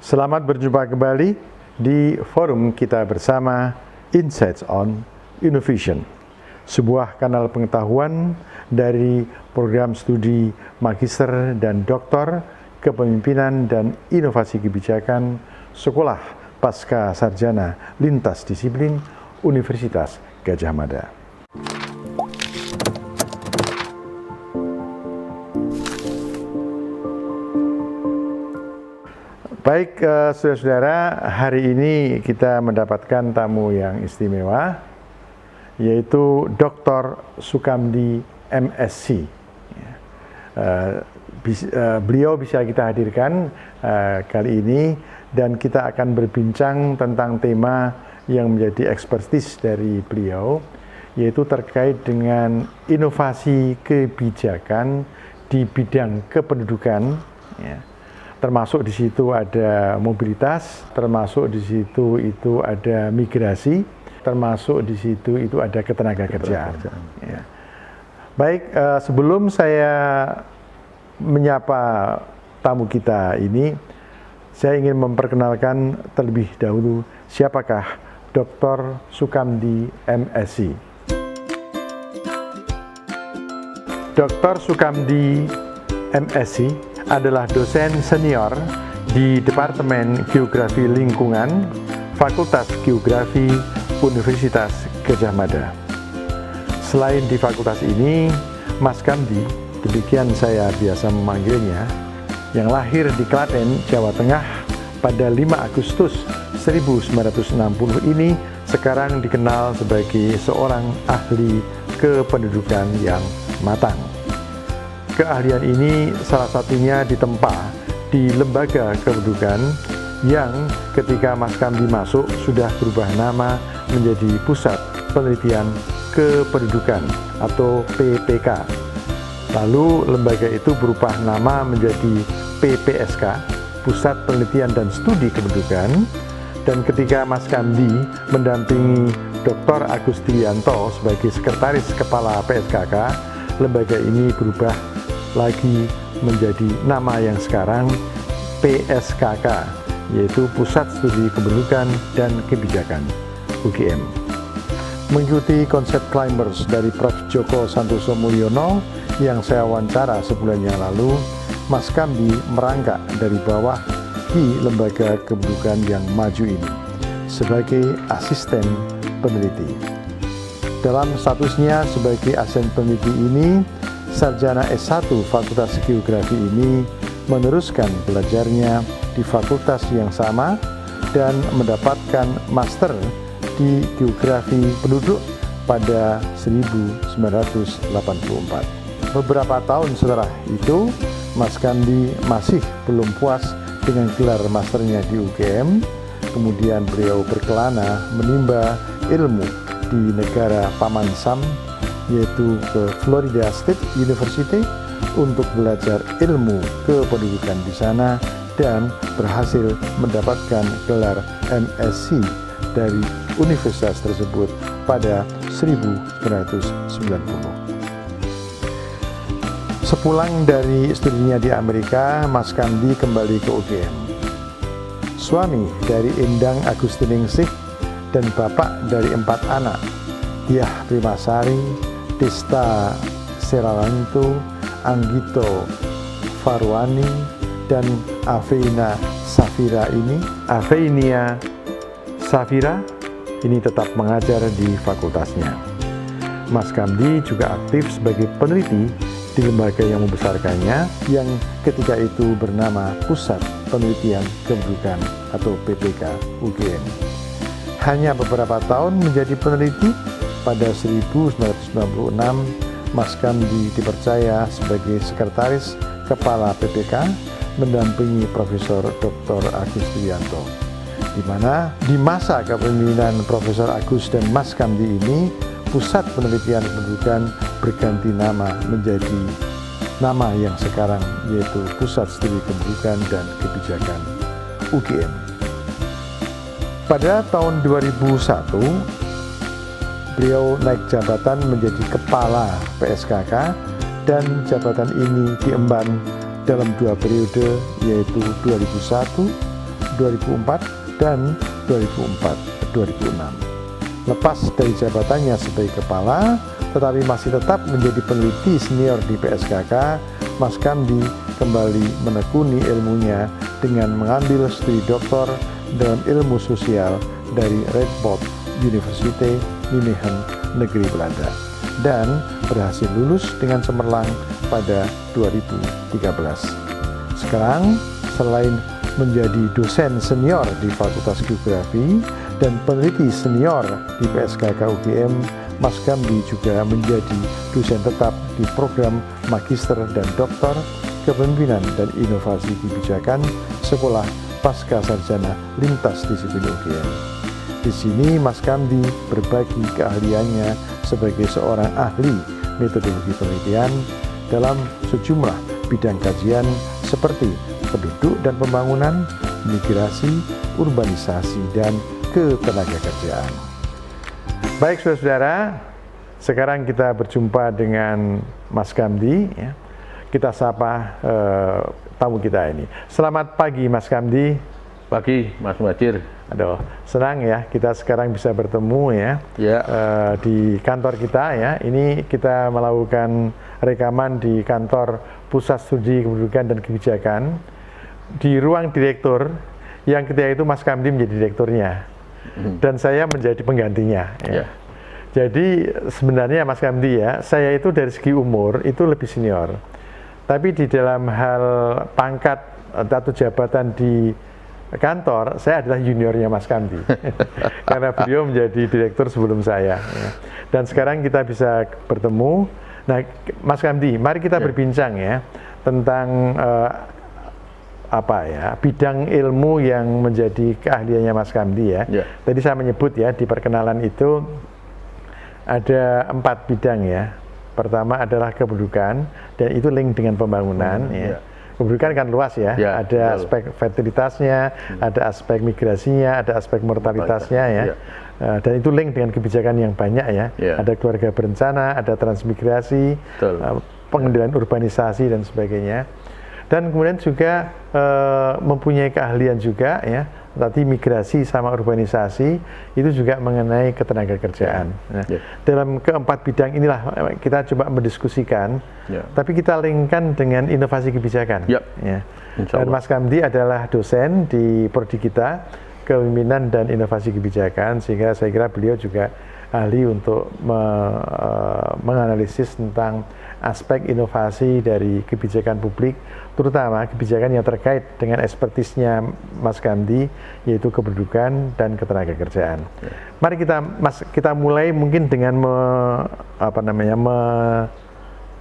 Selamat berjumpa kembali di forum kita bersama Insights on Innovation, sebuah kanal pengetahuan dari program studi Magister dan Doktor Kepemimpinan dan Inovasi Kebijakan Sekolah Pasca Sarjana Lintas Disiplin Universitas Gadjah Mada. Baik, saudara-saudara, hari ini kita mendapatkan tamu yang istimewa, yaitu Dr. Sukamdi, MSc. Beliau bisa kita hadirkan kali ini, dan kita akan berbincang tentang tema yang menjadi ekspertis dari beliau, yaitu terkait dengan inovasi kebijakan di bidang kependudukan, ya. Termasuk di situ ada mobilitas, termasuk di situ itu ada migrasi, termasuk di situ itu ada ketenagakerjaan. Ya. Baik, sebelum saya menyapa tamu kita ini, saya ingin memperkenalkan terlebih dahulu siapakah Dr. Sukamdi, MSc. Dr. Sukamdi, MSc adalah dosen senior di Departemen Geografi Lingkungan, Fakultas Geografi Universitas Gadjah Mada. Selain di fakultas ini, Mas Kamdi, demikian saya biasa memanggilnya, yang lahir di Klaten, Jawa Tengah pada 5 Agustus 1960 ini sekarang dikenal sebagai seorang ahli kependudukan yang matang. Keahlian ini salah satunya ditempa di Lembaga Kependudukan yang ketika Mas Kamdi masuk sudah berubah nama menjadi Pusat Penelitian Kependudukan atau PPK. Lalu lembaga itu berubah nama menjadi PPSK, Pusat Penelitian dan Studi Kependudukan. Dan ketika Mas Kamdi mendampingi Dr. Agus Trianto sebagai Sekretaris Kepala PSKK, lembaga ini berubah lagi menjadi nama yang sekarang PSKK, yaitu Pusat Studi Kependudukan dan Kebijakan UGM. Mengikuti konsep climbers dari Prof. Joko Santoso Mulyono yang saya wawancara sebulan yang lalu, Mas Kamdi merangkak dari bawah di Lembaga Kependudukan yang maju ini sebagai asisten peneliti. Dalam statusnya sebagai asisten peneliti ini, sarjana S1 Fakultas Geografi ini meneruskan belajarnya di fakultas yang sama dan mendapatkan master di Geografi Penduduk pada 1984. Beberapa tahun setelah itu, Mas Kamdi masih belum puas dengan gelar masternya di UGM. Kemudian beliau berkelana menimba ilmu di negara Paman Sam, yaitu ke Florida State University untuk belajar ilmu kependudukan di sana dan berhasil mendapatkan gelar MSc dari universitas tersebut pada 1990. Sepulang dari studinya di Amerika, Mas Kamdi kembali ke UGM. Suami dari Endang Agustiningsih dan bapak dari 4 anak, Diah Primasari, Desta Serawanto, Anggito Farwani, dan Aveinia Safira ini tetap mengajar di fakultasnya. Mas Kamdi juga aktif sebagai peneliti di lembaga yang membesarkannya yang ketika itu bernama Pusat Penelitian Kependudukan atau PPK UGM. Hanya beberapa tahun menjadi peneliti, pada 1996 Mas Kamdi dipercaya sebagai Sekretaris Kepala PPK mendampingi Profesor Dr. Agus Trianto, di mana di masa kepemimpinan Profesor Agus dan Mas Kamdi ini, Pusat Penelitian Kependudukan berganti nama menjadi nama yang sekarang, yaitu Pusat Studi Kependudukan dan Kebijakan UGM. Pada tahun 2001, beliau naik jabatan menjadi Kepala PSKK dan jabatan ini diemban dalam 2 periode, yaitu 2001 2004 dan 2004-2006. Lepas dari jabatannya sebagai kepala, tetapi masih tetap menjadi peneliti senior di PSKK, Mas Kamdi kembali menekuni ilmunya dengan mengambil studi doktor dalam ilmu sosial dari Radboud University Nijmegen, negeri Belanda, dan berhasil lulus dengan cemerlang pada 2013. Sekarang, selain menjadi dosen senior di Fakultas Geografi dan peneliti senior di PSKK UGM, Mas Kamdi juga menjadi dosen tetap di program Magister dan Doktor Kepemimpinan dan Inovasi Kebijakan Sekolah Pasca Sarjana Lintas Disiplin UGM. Di sini Mas Kamdi berbagi keahliannya sebagai seorang ahli metodologi penelitian dalam sejumlah bidang kajian seperti penduduk dan pembangunan, migrasi, urbanisasi, dan ketenagakerjaan. Baik saudara-saudara, sekarang kita berjumpa dengan Mas Kamdi. Ya. Kita sapa tamu kita ini. Selamat pagi Mas Kamdi. Pagi Mas Muhadjir. Aduh, senang ya kita sekarang bisa bertemu ya, di kantor kita ya. Ini kita melakukan rekaman di kantor Pusat Studi Kependudukan dan Kebijakan di ruang direktur, yang ketika itu Mas Kamdi menjadi direkturnya dan saya menjadi penggantinya ya. Jadi sebenarnya Mas Kamdi ya, saya itu dari segi umur itu lebih senior, tapi di dalam hal pangkat atau jabatan di kantor, saya adalah juniornya Mas Kamdi karena beliau menjadi direktur sebelum saya ya. Dan sekarang kita bisa bertemu. Nah Mas Kamdi, mari kita berbincang ya tentang bidang ilmu yang menjadi keahliannya Mas Kamdi ya. Tadi saya menyebut ya di perkenalan itu ada 4 bidang ya. Pertama adalah kependudukan, dan itu link dengan pembangunan ya. Kependudukan kan luas ya, ada aspek fertilitasnya, ada aspek migrasinya, ada aspek mortalitasnya ya. Dan itu link dengan kebijakan yang banyak ya. Ada keluarga berencana, ada transmigrasi, pengendalian urbanisasi dan sebagainya. Dan kemudian juga mempunyai keahlian juga ya, tadi migrasi sama urbanisasi itu juga mengenai ketenagakerjaan. Nah, dalam keempat bidang inilah kita coba mendiskusikan, tapi kita linkkan dengan inovasi kebijakan. Ya. Dan Mas Kamdi adalah dosen di prodi kita, Kepemimpinan dan Inovasi Kebijakan, sehingga saya kira beliau juga ahli untuk menganalisis tentang aspek inovasi dari kebijakan publik, terutama kebijakan yang terkait dengan ekspertisnya Mas Kamdi, yaitu kependudukan dan ketenagakerjaan. Mari kita mulai mungkin dengan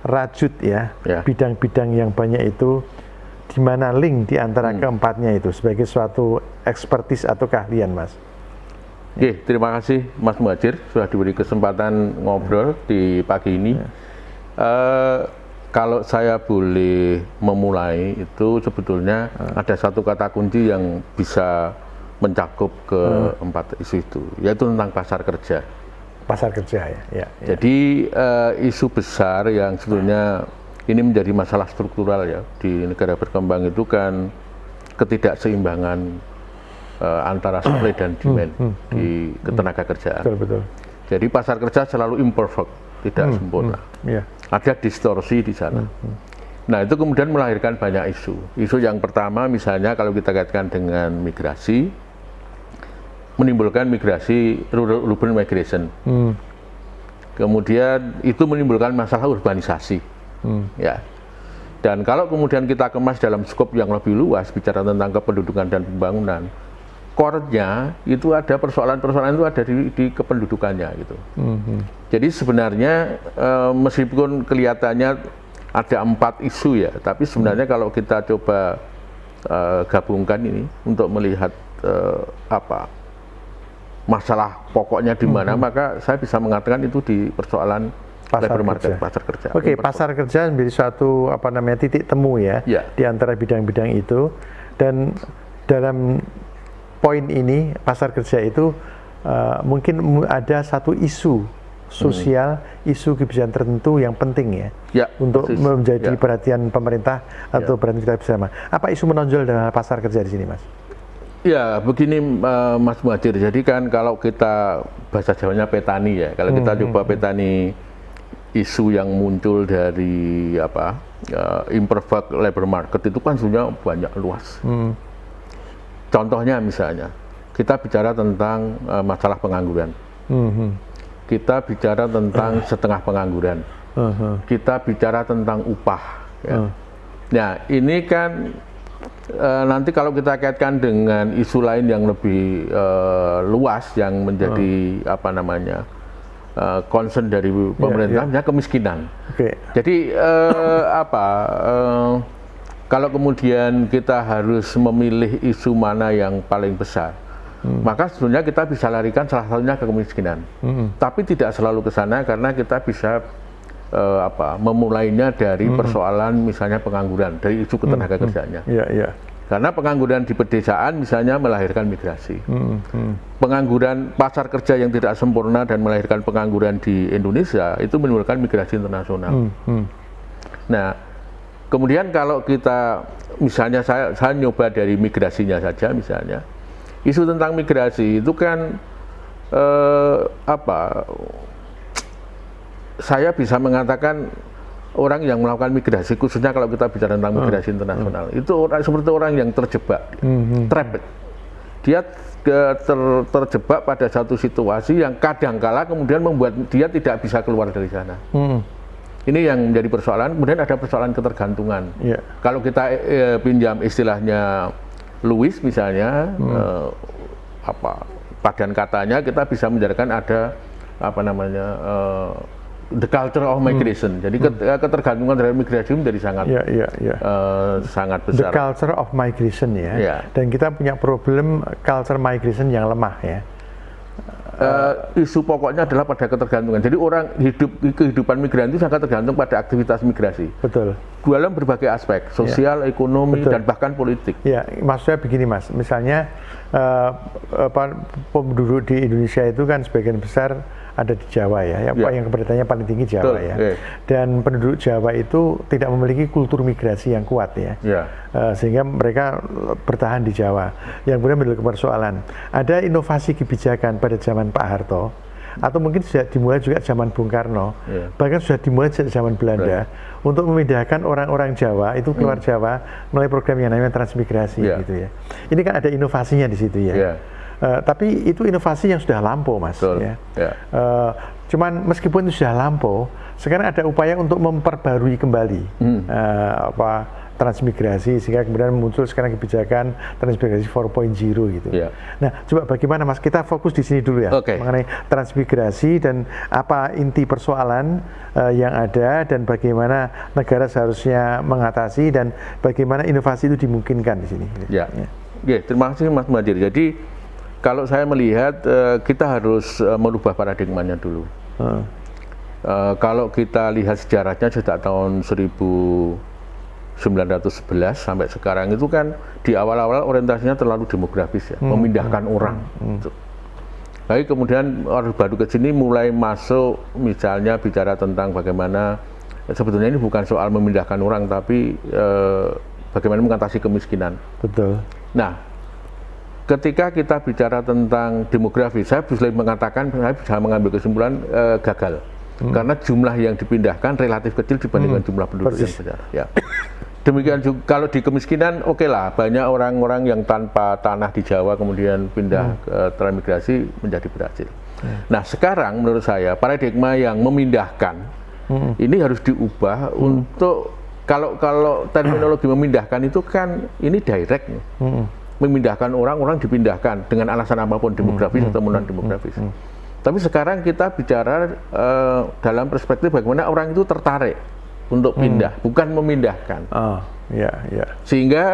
merajut ya bidang-bidang yang banyak itu, di mana link di antara keempatnya itu sebagai suatu ekspertis atau keahlian, Mas. Oke, terima kasih Mas Muhadjir sudah diberi kesempatan ngobrol di pagi ini. Kalau saya boleh memulai, itu sebetulnya ada satu kata kunci yang bisa mencakup keempat isu itu, yaitu tentang pasar kerja. Pasar kerja ya. Jadi isu besar yang sebetulnya ini menjadi masalah struktural ya di negara berkembang itu kan ketidakseimbangan antara supply dan demand di ketenagakerjaan. Betul. Jadi pasar kerja selalu imperfect, tidak sempurna. Ada distorsi di sana. Nah itu kemudian melahirkan banyak isu. Isu yang pertama misalnya kalau kita kaitkan dengan migrasi, menimbulkan migrasi urban migration. Kemudian itu menimbulkan masalah urbanisasi. Ya. Dan kalau kemudian kita kemas dalam skop yang lebih luas, bicara tentang kependudukan dan pembangunan, core-nya itu ada persoalan-persoalan itu ada di kependudukannya gitu. Jadi sebenarnya meskipun kelihatannya ada 4 isu ya, tapi sebenarnya kalau kita coba gabungkan ini untuk melihat masalah pokoknya di mana, maka saya bisa mengatakan itu di persoalan labor market, pasar kerja. Oke, pasar kerja menjadi suatu titik temu ya di antara bidang-bidang itu. Dan dalam poin ini pasar kerja itu mungkin ada satu isu sosial, isu kebijakan tertentu yang penting ya untuk menjadi perhatian pemerintah atau perhatian kita bersama. Apa isu menonjol dalam pasar kerja di sini, Mas? Ya, begini Mas Muhadjir. Jadi kan kalau kita bahasa Jawanya petani ya. Kalau kita coba petani isu yang muncul dari imperfect labor market itu kan sebenarnya banyak luas. Contohnya misalnya kita bicara tentang masalah pengangguran. Kita bicara tentang setengah pengangguran. Kita bicara tentang upah. Ya. Nah, ini kan nanti kalau kita kaitkan dengan isu lain yang lebih luas yang menjadi concern dari pemerintah, misalnya kemiskinan. Jadi kalau kemudian kita harus memilih isu mana yang paling besar, maka sebenarnya kita bisa larikan salah satunya ke kemiskinan. Tapi tidak selalu ke sana karena kita bisa memulainya dari persoalan misalnya pengangguran, dari isu ketenaga kerjaannya. Karena pengangguran di pedesaan misalnya melahirkan migrasi. Pengangguran pasar kerja yang tidak sempurna dan melahirkan pengangguran di Indonesia itu menimbulkan migrasi internasional. Nah, kemudian kalau kita misalnya saya nyoba dari migrasinya saja misalnya, isu tentang migrasi itu kan saya bisa mengatakan orang yang melakukan migrasi, khususnya kalau kita bicara tentang migrasi internasional, itu seperti orang yang terjebak, trapped. Dia terjebak pada satu situasi yang kadangkala kemudian membuat dia tidak bisa keluar dari sana. Ini yang menjadi persoalan. Kemudian ada persoalan ketergantungan. Kalau kita pinjam istilahnya Lewis misalnya, padan katanya kita bisa menjadikan ada the culture of migration. Jadi ketergantungan terhadap migrasi menjadi sangat sangat besar. The culture of migration ya. Dan kita punya problem culture migration yang lemah ya. Isu pokoknya adalah pada ketergantungan. Jadi orang kehidupan migran itu sangat tergantung pada aktivitas migrasi. Betul. Dalam berbagai aspek, sosial, ekonomi, dan bahkan politik. Ya, maksudnya begini Mas. Misalnya penduduk di Indonesia itu kan sebagian besar ada di Jawa ya, yang keberadaannya paling tinggi Jawa. Betul, ya. Dan penduduk Jawa itu tidak memiliki kultur migrasi yang kuat ya. Sehingga mereka bertahan di Jawa. Yang kemudian menjadi persoalan. Ada inovasi kebijakan pada zaman Pak Harto, atau mungkin sudah dimulai juga zaman Bung Karno, bahkan sudah dimulai sejak zaman Belanda, untuk memindahkan orang-orang Jawa itu keluar Jawa melalui program yang namanya transmigrasi gitu ya. Ini kan ada inovasinya di situ ya. Tapi itu inovasi yang sudah lampau Mas. Cuman meskipun itu sudah lampau, sekarang ada upaya untuk memperbarui kembali transmigrasi, sehingga kemudian muncul sekarang kebijakan transmigrasi 4.0 gitu. Nah, coba bagaimana Mas, kita fokus di sini dulu ya, mengenai transmigrasi dan apa inti persoalan yang ada dan bagaimana negara seharusnya mengatasi dan bagaimana inovasi itu dimungkinkan di sini. Terima kasih Mas Muhadjir. Jadi kalau saya melihat kita harus merubah paradigmanya dulu. Kalau kita lihat sejarahnya sejak tahun 1911 sampai sekarang itu kan di awal-awal orientasinya terlalu demografis ya, memindahkan orang. Baik, kemudian Orde Baru ke sini mulai masuk misalnya bicara tentang bagaimana sebetulnya ini bukan soal memindahkan orang tapi bagaimana mengatasi kemiskinan. Betul. Nah, ketika kita bicara tentang demografi, saya bisa mengatakan, saya bisa mengambil kesimpulan gagal. Karena jumlah yang dipindahkan relatif kecil dibandingkan jumlah penduduk yang besar. Demikian juga kalau di kemiskinan, oke lah, banyak orang-orang yang tanpa tanah di Jawa kemudian pindah transmigrasi menjadi berhasil. Nah, sekarang menurut saya paradigma yang memindahkan ini harus diubah untuk kalau terminologi memindahkan itu kan ini direct. Memindahkan orang dipindahkan dengan alasan apapun, demografis atau non demografis. Tapi sekarang kita bicara dalam perspektif bagaimana orang itu tertarik untuk pindah, bukan memindahkan. Sehingga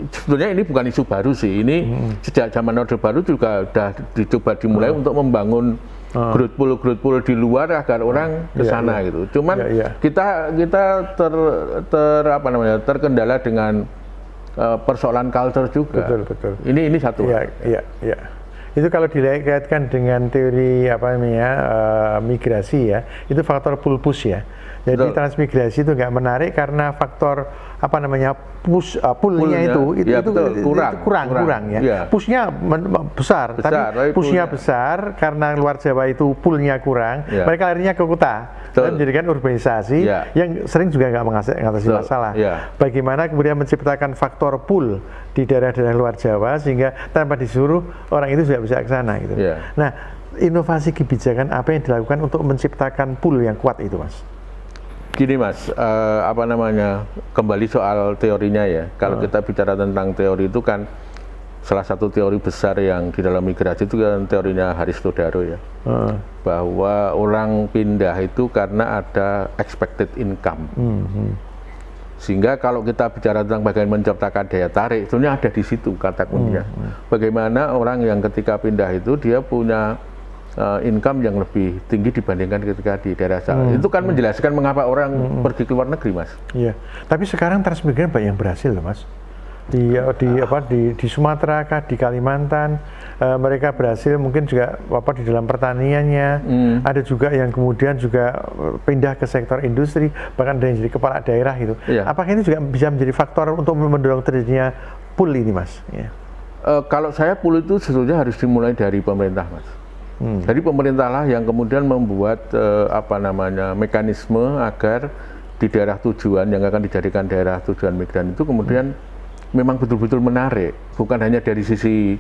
sebetulnya ini bukan isu baru sih. Ini sejak zaman Orde Baru juga sudah dicoba dimulai untuk membangun growth pool di luar agar orang ke sana gitu. Cuman kita terkendala dengan persoalan culture juga. Betul. Ini satu. Itu kalau dikaitkan dengan teori migrasi ya, itu faktor pull push ya. Jadi Betul. transmigrasi itu nggak menarik karena faktor apa namanya pull-nya itu ya, betul. kurang ya. Ya. Push-nya besar, tapi push-nya besar karena luar Jawa itu pull-nya kurang. Ya. Mereka larinya ke kota dan menjadikan urbanisasi yang sering juga nggak mengatasi masalah. Ya. Bagaimana kemudian menciptakan faktor pull di daerah-daerah luar Jawa sehingga tanpa disuruh orang itu juga bisa ke sana gitu. Ya. Nah, inovasi kebijakan apa yang dilakukan untuk menciptakan pull yang kuat itu, Mas? Gini Mas, apa namanya, kembali soal teorinya ya. Kalau kita bicara tentang teori itu kan salah satu teori besar yang di dalam migrasi itu kan teorinya Haris-Todaro ya. Bahwa orang pindah itu karena ada expected income. Sehingga kalau kita bicara tentang bagaimana menciptakan daya tarik, sebenarnya ada di situ kata kuncinya. Bagaimana orang yang ketika pindah itu dia punya income yang lebih tinggi dibandingkan ketika di daerah asal. Itu kan menjelaskan mengapa orang pergi ke luar negeri, Mas. Iya. Tapi sekarang transmigran banyak yang berhasil loh, Mas. Di Sumatera kah, di Kalimantan, mereka berhasil mungkin juga di dalam pertaniannya. Ada juga yang kemudian juga pindah ke sektor industri, bahkan ada yang jadi kepala daerah gitu. Iya. Apakah ini juga bisa menjadi faktor untuk mendorong terjadinya pull ini, Mas? Ya. Kalau saya pull itu sebetulnya harus dimulai dari pemerintah, Mas. Jadi pemerintah lah yang kemudian membuat mekanisme agar di daerah tujuan yang akan dijadikan daerah tujuan migran itu kemudian memang betul-betul menarik, bukan hanya dari sisi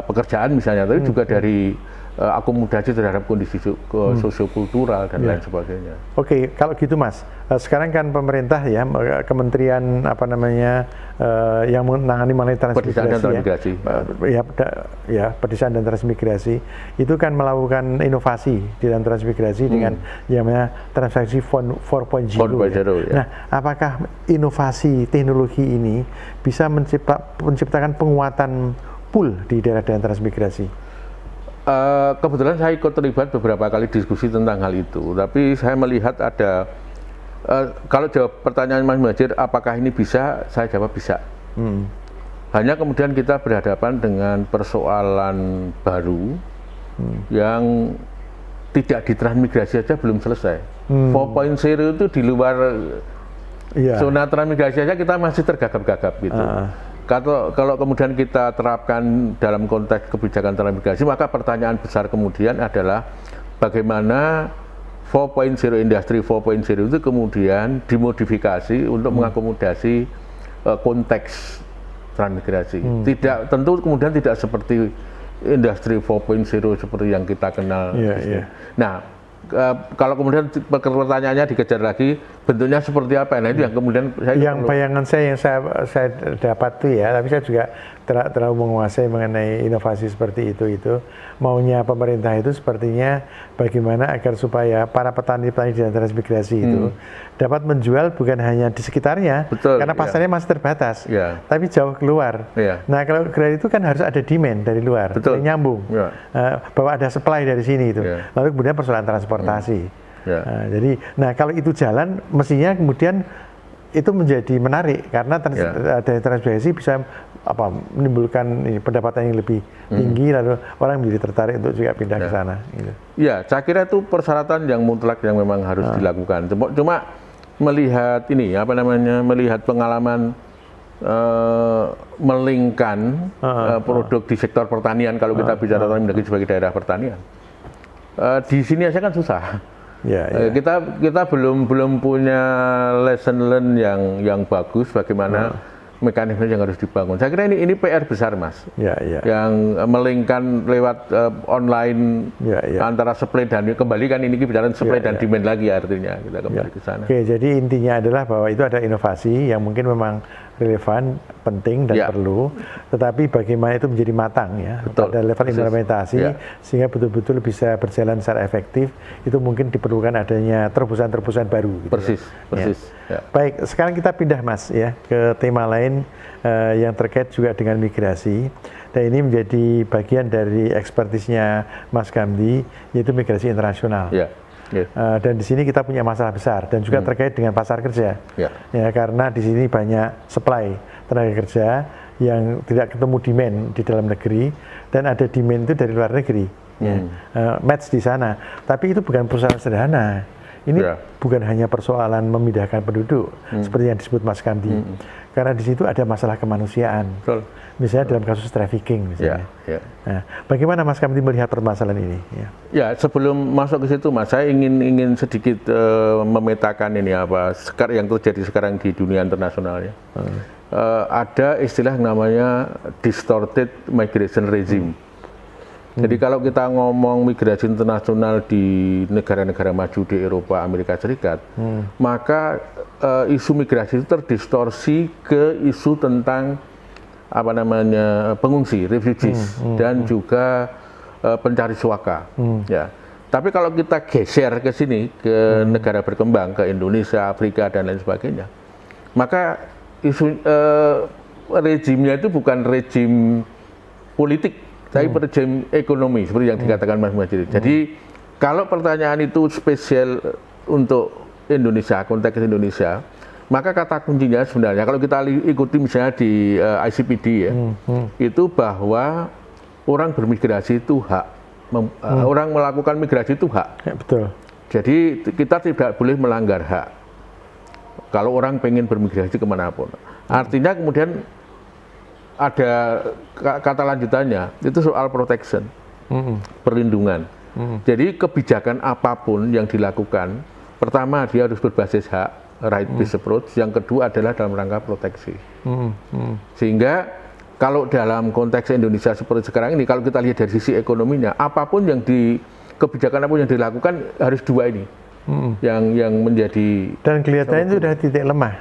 pekerjaan misalnya, tapi juga dari akomodasi terhadap kondisi sosiokultural dan lain sebagainya. Oke, kalau gitu Mas, sekarang kan pemerintah ya, kementerian yang menangani mengenai transmigrasi, pedesaan dan transmigrasi itu kan melakukan inovasi di dalam transmigrasi dengan yang namanya transaksi 4.0. Ya. Nah, apakah inovasi teknologi ini bisa menciptakan penguatan pool di daerah-daerah transmigrasi? Kebetulan saya ikut terlibat beberapa kali diskusi tentang hal itu, tapi saya melihat ada, kalau jawab pertanyaan Mas Muhadjir, apakah ini bisa? Saya jawab bisa. Hanya kemudian kita berhadapan dengan persoalan baru yang tidak ditransmigrasi saja belum selesai. 4.0 itu di luar zona transmigrasi saja kita masih tergagap-gagap gitu. Kalau kemudian kita terapkan dalam konteks kebijakan transmigrasi, maka pertanyaan besar kemudian adalah bagaimana 4.0 industri 4.0 itu kemudian dimodifikasi untuk mengakomodasi konteks transmigrasi. Tentu kemudian tidak seperti industri 4.0 seperti yang kita kenal. Nah, kalau kemudian pertanyaannya dikejar lagi, bentuknya seperti apa? Nah itu yang kemudian bayangan saya dapat tuh ya, tapi saya juga terlalu menguasai mengenai inovasi seperti itu. Maunya pemerintah itu sepertinya bagaimana agar supaya para petani-petani di transmigrasi itu dapat menjual bukan hanya di sekitarnya, karena pasarnya masih terbatas, tapi jauh keluar. Nah kalau dari itu kan harus ada demand dari luar, yang nyambung, bahwa ada supply dari sini itu. Lalu kemudian persoalan transportasi. Nah kalau itu jalan, mestinya kemudian itu menjadi menarik karena transmigrasi bisa menimbulkan pendapatan yang lebih tinggi, lalu orang menjadi tertarik untuk juga pindah ke sana. Gitu. Ya, saya kira itu persyaratan yang mutlak yang memang harus dilakukan. Cuma melihat melihat pengalaman melingkan produk di sektor pertanian, kalau kita bicara transmigrasi sebagai daerah pertanian, di sini aja kan susah. Kita belum punya lesson learn yang bagus bagaimana mekanisme yang harus dibangun. Saya kira ini PR besar, Mas. Yang melingkan lewat online antara supply dan kembalikan ini bicara supply dan demand lagi, artinya kita kembali ke sana. Oke, jadi intinya adalah bahwa itu ada inovasi yang mungkin memang relevan, penting dan perlu, tetapi bagaimana itu menjadi matang pada level implementasi sehingga betul-betul bisa berjalan secara efektif, itu mungkin diperlukan adanya terobosan-terobosan baru. Persis. Baik, sekarang kita pindah Mas ke tema lain yang terkait juga dengan migrasi, dan ini menjadi bagian dari ekspertisnya Mas Gamdi, yaitu migrasi internasional. Dan di sini kita punya masalah besar dan juga terkait dengan pasar kerja, karena di sini banyak supply tenaga kerja yang tidak ketemu demand di dalam negeri, dan ada demand itu dari luar negeri, match di sana. Tapi itu bukan perusahaan sederhana, Ini bukan hanya persoalan memindahkan penduduk seperti yang disebut Mas Kamdi, karena di situ ada masalah kemanusiaan. Betul. Misalnya dalam kasus trafficking misalnya. Nah, bagaimana Mas Kamdi melihat permasalahan ini? Ya, sebelum masuk ke situ Mas, saya ingin sedikit memetakan ini apa yang terjadi sekarang di dunia internasional ya. Ada istilah namanya distorted migration regime. Jadi kalau kita ngomong migrasi internasional di negara-negara maju di Eropa, Amerika Serikat, maka isu migrasi itu terdistorsi ke isu tentang apa namanya pengungsi, refugees, dan juga pencari suaka. Ya. Tapi kalau kita geser ke sini ke negara berkembang, ke Indonesia, Afrika dan lain sebagainya, maka isu rejimnya itu bukan rejim politik, tapi rejim ekonomi seperti yang dikatakan Mas Majid. Jadi kalau pertanyaan itu spesial untuk Indonesia, konteks Indonesia, maka kata kuncinya sebenarnya kalau kita ikuti misalnya di ICPD ya, itu bahwa orang bermigrasi itu hak, orang melakukan migrasi itu hak. Ya, betul. Jadi kita tidak boleh melanggar hak. Kalau orang pengen bermigrasi kemanapun, artinya kemudian ada kata lanjutannya itu soal protection, perlindungan. Jadi kebijakan apapun yang dilakukan, pertama dia harus berbasis hak, right-based approach. Yang kedua adalah dalam rangka proteksi. Sehingga kalau dalam konteks Indonesia seperti sekarang ini, kalau kita lihat dari sisi ekonominya, apapun yang kebijakan apapun yang dilakukan harus dua ini yang menjadi. Dan kelihatannya itu sudah titik lemah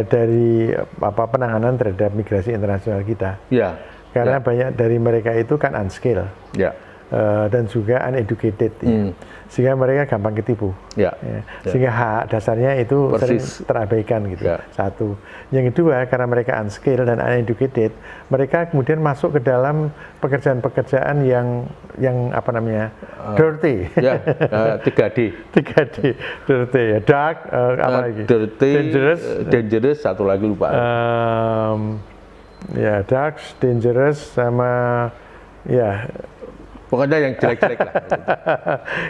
dari penanganan terhadap migrasi internasional kita. Ya. Karena banyak dari mereka itu kan unskilled. Ya. Dan juga uneducated, sehingga mereka gampang ketipu. Sehingga hak dasarnya itu sering terabaikan gitu. Satu. Yang kedua, karena mereka unskilled dan uneducated, mereka kemudian masuk ke dalam pekerjaan-pekerjaan yang apa namanya dirty. 3D, dirty ya, dark, apa lagi? Dirty, dangerous, satu lagi lupa. Ya, dark, dangerous, sama ya. Pokoknya yang jelek-jelek lah.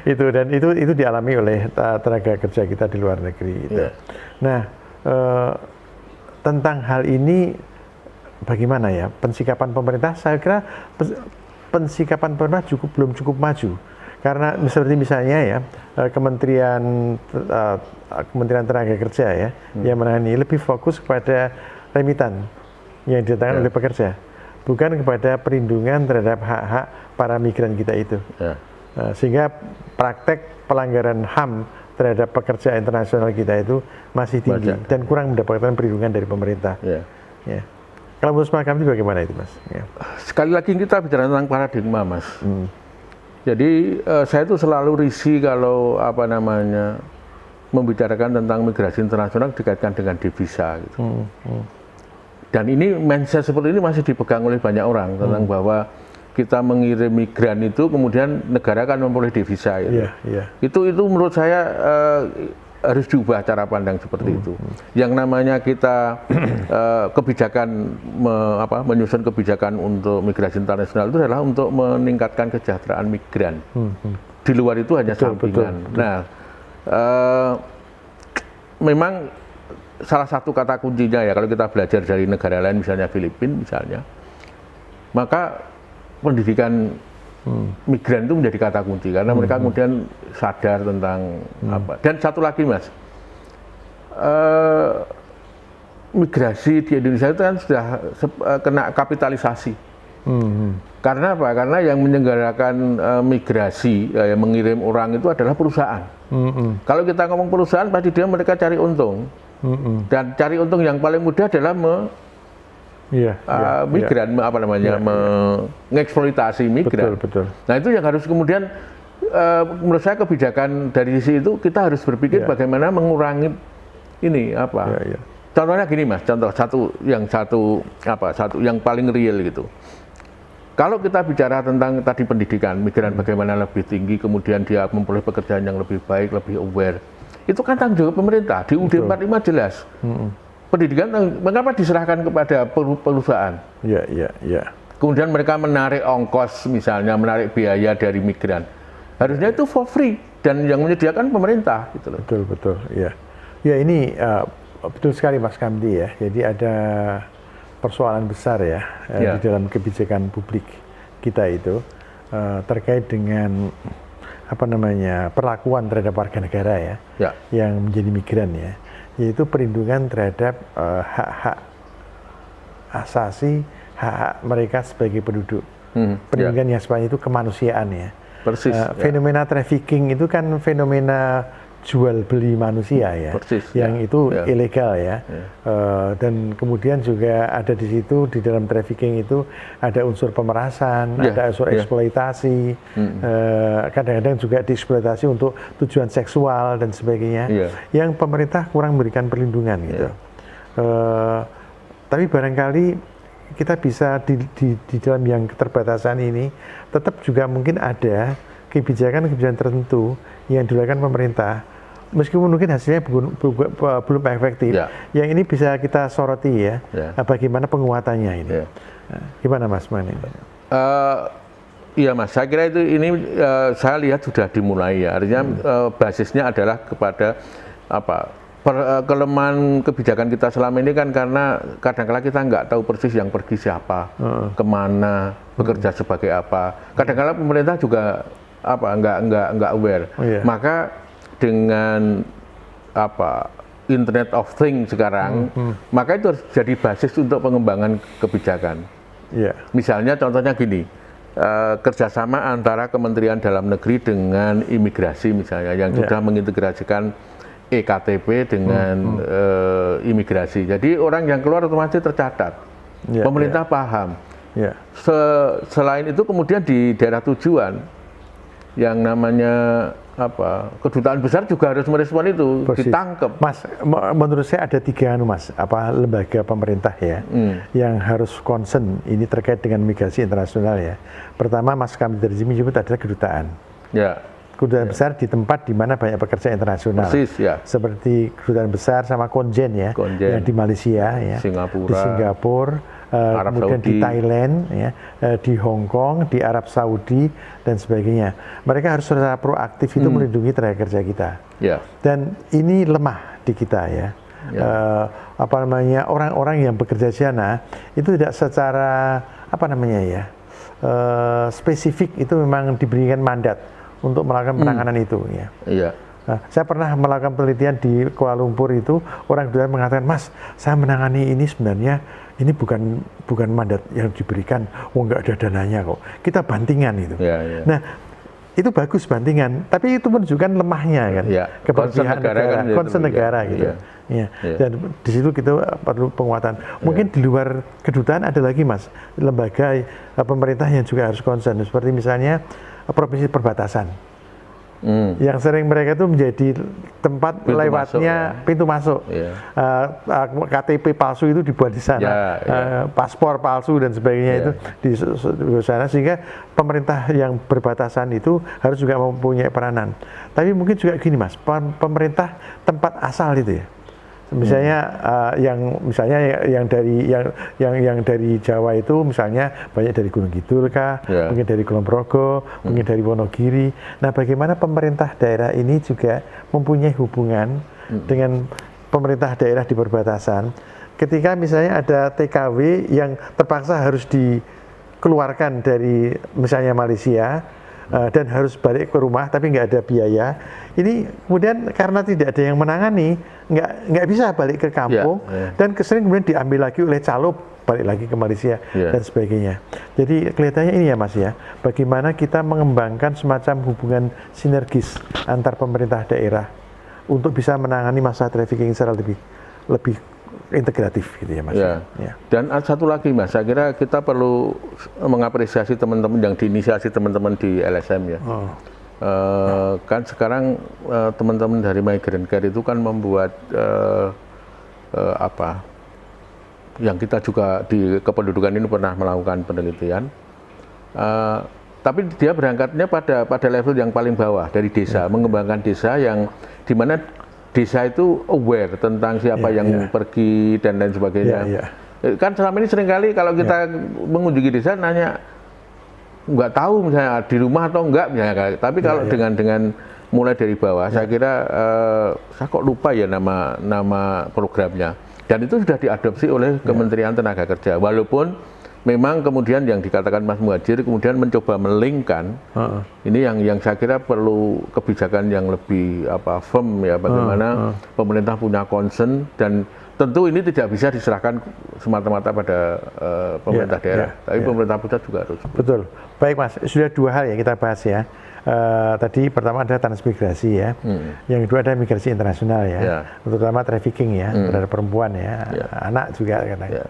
itu dialami oleh tenaga kerja kita di luar negeri. Gitu. Nah, tentang hal ini bagaimana ya pensikapan pemerintah? Saya kira pensikapan pemerintah belum cukup maju. Karena seperti misalnya ya Kementerian Tenaga Kerja ya yang menangani lebih fokus kepada remitan yang didatangkan oleh pekerja, bukan kepada perlindungan terhadap hak-hak para migran kita itu. Sehingga praktek pelanggaran HAM terhadap pekerja internasional kita itu masih tinggi dan kurang mendapatkan perlindungan dari pemerintah. Kalau menurut Mas Kamdi bagaimana itu, Mas? Sekali lagi kita bicara tentang paradigma, Mas. Jadi saya itu selalu risih kalau apa namanya membicarakan tentang migrasi internasional dikaitkan dengan devisa gitu. Dan ini mindset seperti ini masih dipegang oleh banyak orang tentang bahwa kita mengirim migran itu kemudian negara akan memperoleh devisa itu menurut saya harus diubah cara pandang seperti itu. Yang namanya kita kebijakan menyusun kebijakan untuk migrasi internasional itu adalah untuk meningkatkan kesejahteraan migran. Di luar itu hanya sampingan. Nah, memang salah satu kata kuncinya ya kalau kita belajar dari negara lain misalnya Filipina misalnya, maka pendidikan migran itu menjadi kata kunci karena mereka kemudian sadar tentang apa. Dan satu lagi, Mas, migrasi di Indonesia itu kan sudah kena kapitalisasi. Karena apa? Karena yang menyelenggarakan migrasi, yang mengirim orang itu adalah perusahaan. Kalau kita ngomong perusahaan, pasti mereka cari untung. Dan cari untung yang paling mudah adalah migran, mengeksploitasi migran. Betul. Nah itu yang harus kemudian, menurut saya kebijakan dari sisi itu kita harus berpikir bagaimana mengurangi ini apa. Contohnya gini, Mas, contoh satu yang paling real gitu. Kalau kita bicara tentang tadi pendidikan, migran bagaimana lebih tinggi, kemudian dia memperoleh pekerjaan yang lebih baik, lebih aware, itu kan tanggung jawab pemerintah. Di UUD 45 jelas. Pendidikan mengapa diserahkan kepada perusahaan? Kemudian mereka menarik ongkos, misalnya menarik biaya dari migran. Harusnya itu for free. dan yang menyediakan pemerintah gitu loh. Betul, betul, ya. Ya ini betul sekali Mas Kamdi ya. Jadi ada persoalan besar ya, di dalam kebijakan publik kita itu terkait dengan apa namanya perlakuan terhadap warga negara ya, yang menjadi migran ya, yaitu perlindungan terhadap hak-hak asasi, hak-hak mereka sebagai penduduk. Perlindungan yang sebenarnya itu kemanusiaan ya. Persis. Fenomena trafficking itu kan fenomena jual beli manusia ya, yang itu ilegal ya. Dan kemudian juga ada di situ di dalam trafficking itu ada unsur pemerasan, ada unsur eksploitasi, kadang-kadang juga dieksploitasi untuk tujuan seksual dan sebagainya, yang pemerintah kurang memberikan perlindungan gitu. Tapi barangkali kita bisa di dalam yang keterbatasan ini tetap juga mungkin ada kebijakan-kebijakan tertentu yang dilakukan pemerintah, meskipun mungkin hasilnya belum efektif. Yang ini bisa kita soroti ya, bagaimana penguatannya ini. Gimana Mas Man ini? Iya Mas, saya kira ini saya lihat sudah dimulai ya. Artinya basisnya adalah kepada kelemahan kebijakan kita selama ini kan karena kadang-kala kita nggak tahu persis yang pergi siapa, kemana, bekerja sebagai apa. Kadang-kala pemerintah juga nggak aware. Maka dengan Internet of Things sekarang, maka itu harus jadi basis untuk pengembangan kebijakan. Misalnya contohnya gini, kerjasama antara Kementerian Dalam Negeri dengan imigrasi misalnya yang sudah mengintegrasikan EKTP dengan imigrasi. Jadi orang yang keluar otomatis tercatat. Pemerintah paham. Selain itu kemudian di daerah tujuan yang namanya kedutaan besar juga harus merespon itu, ditangkap. Mas, menurut saya ada 3 lembaga pemerintah ya yang harus concern ini terkait dengan migrasi internasional ya. Pertama, Mas Kamdi tadi menyebut adalah kedutaan. Kedutaan besar di tempat di mana banyak pekerja internasional. Seperti kedutaan besar sama konjen ya, yang di Malaysia ya, Singapura, di Singapura, kemudian Saudi, di Thailand ya, di Hong Kong, di Arab Saudi dan sebagainya. Mereka harus secara proaktif itu melindungi tenaga kerja kita. Dan ini lemah di kita ya. Orang-orang yang bekerja di sana itu tidak secara spesifik itu memang diberikan mandat untuk melakukan penanganan itu ya. Nah, saya pernah melakukan penelitian di Kuala Lumpur itu, orang mengatakan, Mas, saya menangani ini sebenarnya ini bukan mandat yang diberikan, nggak ada dananya kok. Kita bantingan itu. Nah, itu bagus bantingan, tapi itu menunjukkan lemahnya kan, keberpihakan negara, concern negara gitu. Dan di situ kita perlu penguatan. Mungkin di luar kedutaan ada lagi Mas, lembaga pemerintah yang juga harus concern, seperti misalnya provinsi perbatasan, yang sering mereka itu menjadi tempat pintu lewatnya masuk, pintu masuk. KTP palsu itu dibuat di sana, paspor palsu dan sebagainya itu di sana, sehingga pemerintah yang berbatasan itu harus juga mempunyai peranan. Tapi mungkin juga gini Mas, pemerintah tempat asal itu ya. Misalnya yang dari Jawa itu misalnya banyak dari Gunung Kidul kah, mungkin dari Kulon Progo, mungkin dari Wonogiri. Nah, bagaimana pemerintah daerah ini juga mempunyai hubungan dengan pemerintah daerah di perbatasan. Ketika misalnya ada TKW yang terpaksa harus dikeluarkan dari misalnya Malaysia, dan harus balik ke rumah tapi nggak ada biaya, ini kemudian karena tidak ada yang menangani, nggak bisa balik ke kampung, dan kesering kemudian diambil lagi oleh calo, balik lagi ke Malaysia dan sebagainya. Jadi kelihatannya ini ya Mas ya, bagaimana kita mengembangkan semacam hubungan sinergis antar pemerintah daerah untuk bisa menangani masalah trafficking secara lebih integratif gitu ya Mas. Dan satu lagi Mas, saya kira kita perlu mengapresiasi teman-teman yang diinisiasi teman-teman di LSM ya. Kan sekarang teman-teman dari Migrant Care itu kan membuat yang kita juga di kependudukan ini pernah melakukan penelitian. Tapi dia berangkatnya pada level yang paling bawah dari desa, mengembangkan desa yang dimana desa itu aware tentang siapa yang pergi dan lain sebagainya. Kan selama ini seringkali kalau kita mengunjungi desa nanya nggak tahu misalnya di rumah atau enggak misalnya. Tapi kalau dengan mulai dari bawah. Saya kira saya kok lupa ya nama programnya. Dan itu sudah diadopsi oleh Kementerian Tenaga Kerja. Walaupun memang kemudian yang dikatakan Mas Muhadjir kemudian mencoba melingkan, ini yang saya kira perlu kebijakan yang lebih firm ya, bagaimana pemerintah punya concern, dan tentu ini tidak bisa diserahkan semata-mata pada pemerintah daerah, tapi pemerintah pusat juga harus. Betul. Baik Mas, sudah 2 hal ya kita bahas ya. Tadi pertama ada transmigrasi ya, yang kedua ada migrasi internasional ya, terutama trafficking ya, terhadap perempuan ya, anak juga kadang,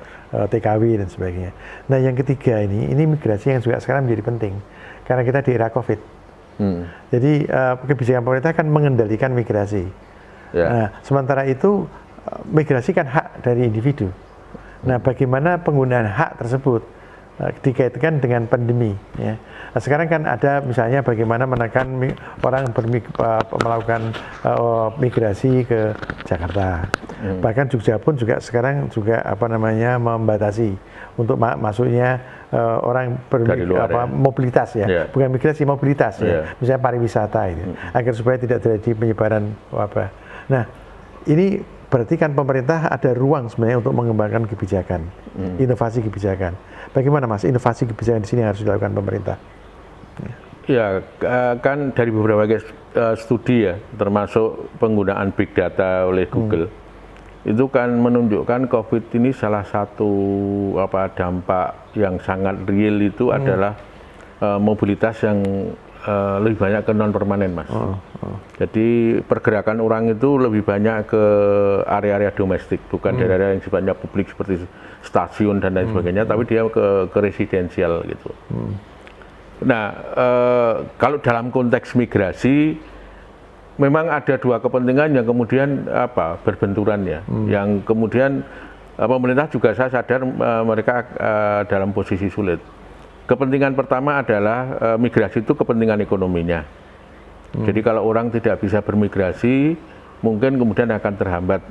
TKW dan sebagainya. Nah yang ketiga ini migrasi yang juga sekarang menjadi penting, karena kita di era COVID. Jadi kebijakan pemerintah kan mengendalikan migrasi. Nah sementara itu migrasi kan hak dari individu. Nah bagaimana penggunaan hak tersebut dikaitkan dengan pandemi ya. Nah, sekarang kan ada misalnya bagaimana menekan orang melakukan migrasi ke Jakarta. Bahkan Jogja pun juga sekarang juga membatasi untuk masuknya orang mobilitas ya. Bukan migrasi, mobilitas ya. Misalnya pariwisata itu agar supaya tidak terjadi penyebaran wabah. Nah, ini berarti kan pemerintah ada ruang sebenarnya untuk mengembangkan kebijakan, inovasi kebijakan. Bagaimana Mas, inovasi kebijakan di sini harus dilakukan pemerintah? Ya, kan dari beberapa studi ya, termasuk penggunaan big data oleh Google, itu kan menunjukkan COVID ini salah satu dampak yang sangat real itu adalah mobilitas yang lebih banyak ke non permanen, Mas. Jadi pergerakan orang itu lebih banyak ke area-area domestik, bukan daerah yang sifatnya publik seperti stasiun dan lain sebagainya, tapi dia ke residensial gitu. Nah, kalau dalam konteks migrasi, memang ada 2 kepentingan yang kemudian berbenturan ya, yang kemudian pemerintah juga saya sadar mereka dalam posisi sulit. Kepentingan pertama adalah migrasi itu kepentingan ekonominya. Jadi kalau orang tidak bisa bermigrasi, mungkin kemudian akan terhambat.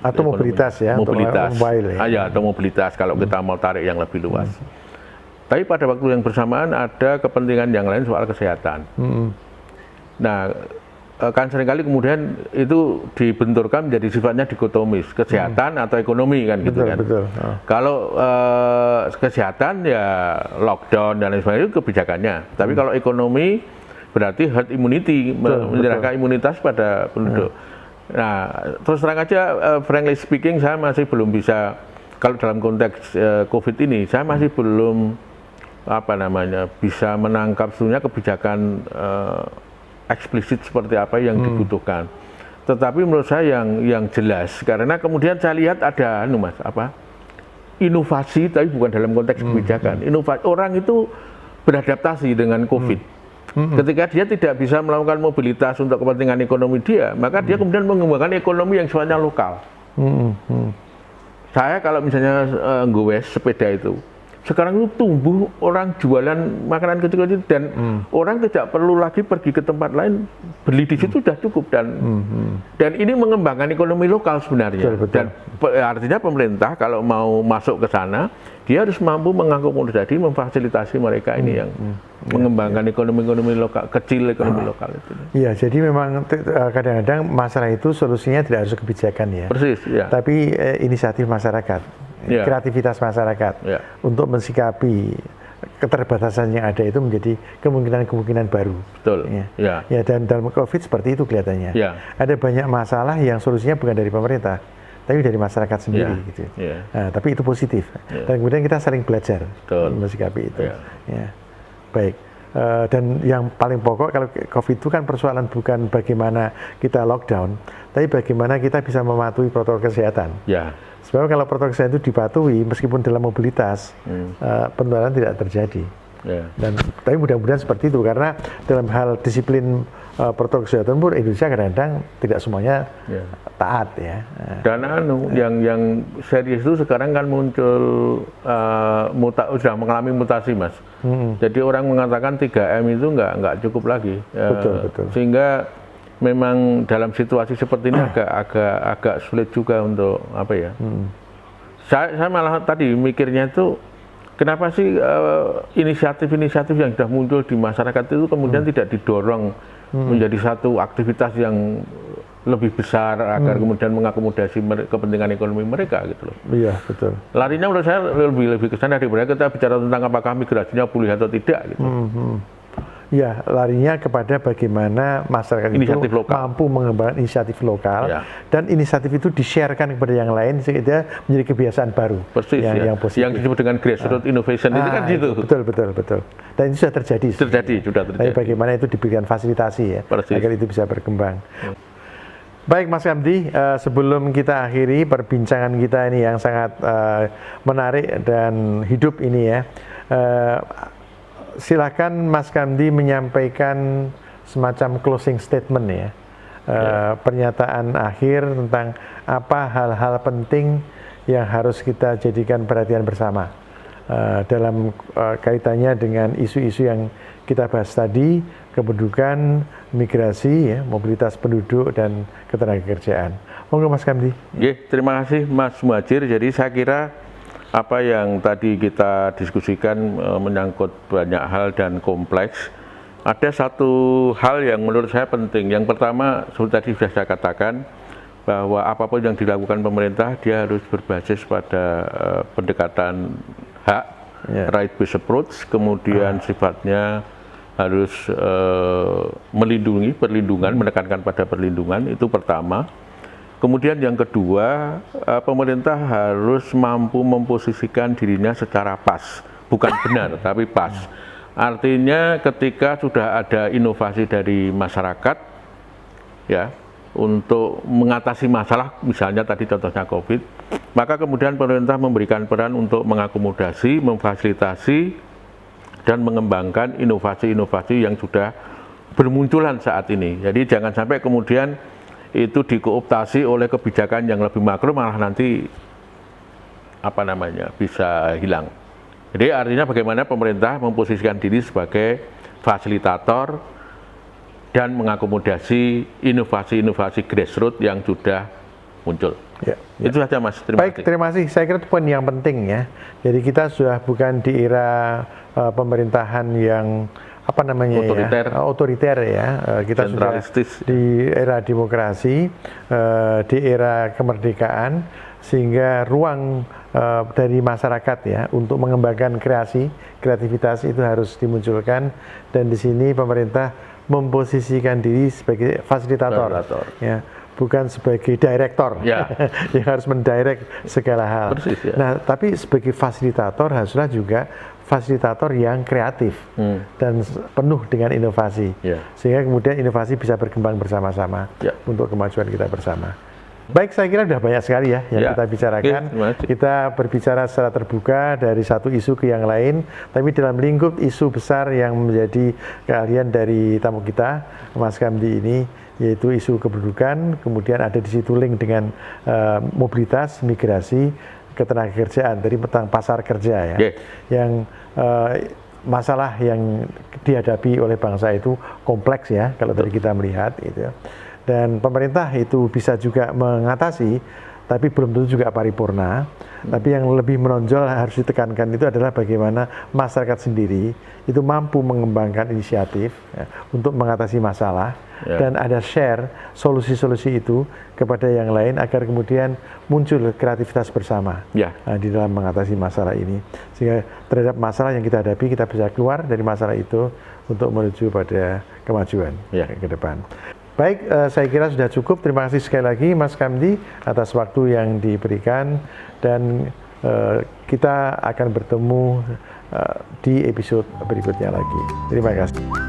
Atau mobilitas ya, mobilitas, mobile ya. Atau mobilitas kalau kita mau tarik yang lebih luas. Tapi pada waktu yang bersamaan ada kepentingan yang lain soal kesehatan. Nah, kan seringkali kemudian itu dibenturkan menjadi sifatnya dikotomis, kesehatan atau ekonomi kan gitu kan. Betul. Kalau kesehatan ya lockdown dan lain sebagainya itu kebijakannya. Tapi kalau ekonomi berarti herd immunity, menyerahkan imunitas pada penduduk. Nah, terus terang aja, frankly speaking, saya masih belum bisa, kalau dalam konteks COVID ini, saya masih belum bisa menangkap sebenarnya kebijakan eksplisit seperti apa yang dibutuhkan. Tetapi menurut saya yang jelas, karena kemudian saya lihat ada inovasi, tapi bukan dalam konteks kebijakan. Inovasi, orang itu beradaptasi dengan COVID. Ketika dia tidak bisa melakukan mobilitas untuk kepentingan ekonomi dia, maka dia kemudian mengembangkan ekonomi yang sifatnya lokal. Saya kalau misalnya ngowes sepeda itu, sekarang itu tumbuh orang jualan makanan kecil-kecil dan orang tidak perlu lagi pergi ke tempat lain, beli di situ sudah cukup, dan ini mengembangkan ekonomi lokal sebenarnya. Betul. Dan artinya pemerintah kalau mau masuk ke sana, dia harus mampu mengakomodasi, memfasilitasi mereka ini yang mengembangkan ekonomi lokal, kecil ekonomi lokal itu. Iya, jadi memang kadang-kadang masalah itu solusinya tidak harus kebijakan ya. Persis, ya. Tapi inisiatif masyarakat. Kreativitas masyarakat untuk mensikapi keterbatasan yang ada itu menjadi kemungkinan-kemungkinan baru. Betul. Ya, dan dalam COVID seperti itu kelihatannya. Ada banyak masalah yang solusinya bukan dari pemerintah, tapi dari masyarakat sendiri gitu. Nah, tapi itu positif. Dan kemudian kita saling belajar mensikapi itu. Baik. Dan yang paling pokok kalau COVID itu kan persoalan bukan bagaimana kita lockdown, tapi bagaimana kita bisa mematuhi protokol kesehatan. Sebab kalau protokol kesehatan itu dipatuhi, meskipun dalam mobilitas, penularan tidak terjadi. Tapi mudah-mudahan seperti itu, karena dalam hal disiplin protokol kesehatan pun Indonesia kadang-kadang tidak semuanya taat ya. Dan yang serius itu sekarang kan muncul sudah mengalami mutasi, Mas. Jadi orang mengatakan 3M itu nggak cukup lagi. Betul. Sehingga memang dalam situasi seperti ini agak sulit juga untuk Saya malah tadi mikirnya itu kenapa sih inisiatif-inisiatif yang sudah muncul di masyarakat itu kemudian tidak didorong menjadi satu aktivitas yang lebih besar agar kemudian mengakomodasi kepentingan ekonomi mereka gitu loh. Iya, betul. Larinya menurut saya lebih ke sana daripada kita bicara tentang apakah migrasinya pulih atau tidak gitu. Ya, larinya kepada bagaimana masyarakat Inisiatif itu lokal. mampu mengembangkan inisiatif lokal, Ya. dan inisiatif itu di-sharekan kepada yang lain sehingga menjadi kebiasaan baru. Persis yang ya. positif. Yang disebut dengan grassroots innovation itu kan gitu. Betul. Dan itu sudah terjadi. Sudah Tapi terjadi. bagaimana itu diberikan fasilitasi ya, Persis. agar itu bisa berkembang. Baik Mas Kamdi, sebelum kita akhiri perbincangan kita ini yang sangat menarik dan hidup ini ya, silakan Mas Kamdi menyampaikan semacam closing statement ya, pernyataan akhir tentang apa hal-hal penting yang harus kita jadikan perhatian bersama dalam kaitannya dengan isu-isu yang kita bahas tadi, kependudukan, migrasi, ya, mobilitas penduduk dan ketenagakerjaan. Monggo Mas Kamdi. Terima kasih Mas Muhadjir. Jadi saya kira apa yang tadi kita diskusikan menyangkut banyak hal dan kompleks. Ada satu hal yang menurut saya penting. Yang pertama, seperti tadi sudah saya katakan, bahwa apapun yang dilakukan pemerintah, dia harus berbasis pada pendekatan hak, right-based approach, kemudian sifatnya harus melindungi, perlindungan, menekankan pada perlindungan, itu pertama. Kemudian yang kedua, pemerintah harus mampu memposisikan dirinya secara pas, bukan benar, tapi pas. Artinya ketika sudah ada inovasi dari masyarakat, ya, untuk mengatasi masalah, misalnya tadi contohnya COVID, maka kemudian pemerintah memberikan peran untuk mengakomodasi, memfasilitasi, dan mengembangkan inovasi-inovasi yang sudah bermunculan saat ini. Jadi jangan sampai kemudian itu dikooptasi oleh kebijakan yang lebih makro, malah nanti bisa hilang. Jadi artinya bagaimana pemerintah memposisikan diri sebagai fasilitator dan mengakomodasi inovasi-inovasi grassroots yang sudah muncul. Ya. Itu saja Mas, terima kasih. Terima kasih. Saya kira itu poin yang penting ya. Jadi kita sudah bukan di era pemerintahan yang otoriter ya. Kita sudah di era demokrasi, di era kemerdekaan, sehingga ruang dari masyarakat ya untuk mengembangkan kreativitas itu harus dimunculkan, dan di sini pemerintah memposisikan diri sebagai fasilitator. Ya, bukan sebagai direktor yang harus mendirect segala hal. Persis, ya. Nah, tapi sebagai fasilitator haruslah juga fasilitator yang kreatif dan penuh dengan inovasi, sehingga kemudian inovasi bisa berkembang bersama-sama untuk kemajuan kita bersama. Baik, saya kira sudah banyak sekali ya yang kita bicarakan. Kita berbicara secara terbuka dari satu isu ke yang lain, tapi dalam lingkup isu besar yang menjadi keahlian dari tamu kita, Mas Kamdi ini, yaitu isu kependudukan, kemudian ada di situ link dengan mobilitas, migrasi, ketenagakerjaan, dari tentang pasar kerja ya, yang masalah yang dihadapi oleh bangsa itu kompleks ya, kalau tadi kita melihat itu. Dan pemerintah itu bisa juga mengatasi, tapi belum tentu juga paripurna. Tapi yang lebih menonjol harus ditekankan itu adalah bagaimana masyarakat sendiri itu mampu mengembangkan inisiatif ya, untuk mengatasi masalah, dan ada share solusi-solusi itu kepada yang lain agar kemudian muncul kreativitas bersama di dalam mengatasi masalah ini, sehingga terhadap masalah yang kita hadapi kita bisa keluar dari masalah itu untuk menuju pada kemajuan ke depan. Baik, saya kira sudah cukup. Terima kasih sekali lagi Mas Kamdi atas waktu yang diberikan, dan kita akan bertemu di episode berikutnya lagi. Terima kasih.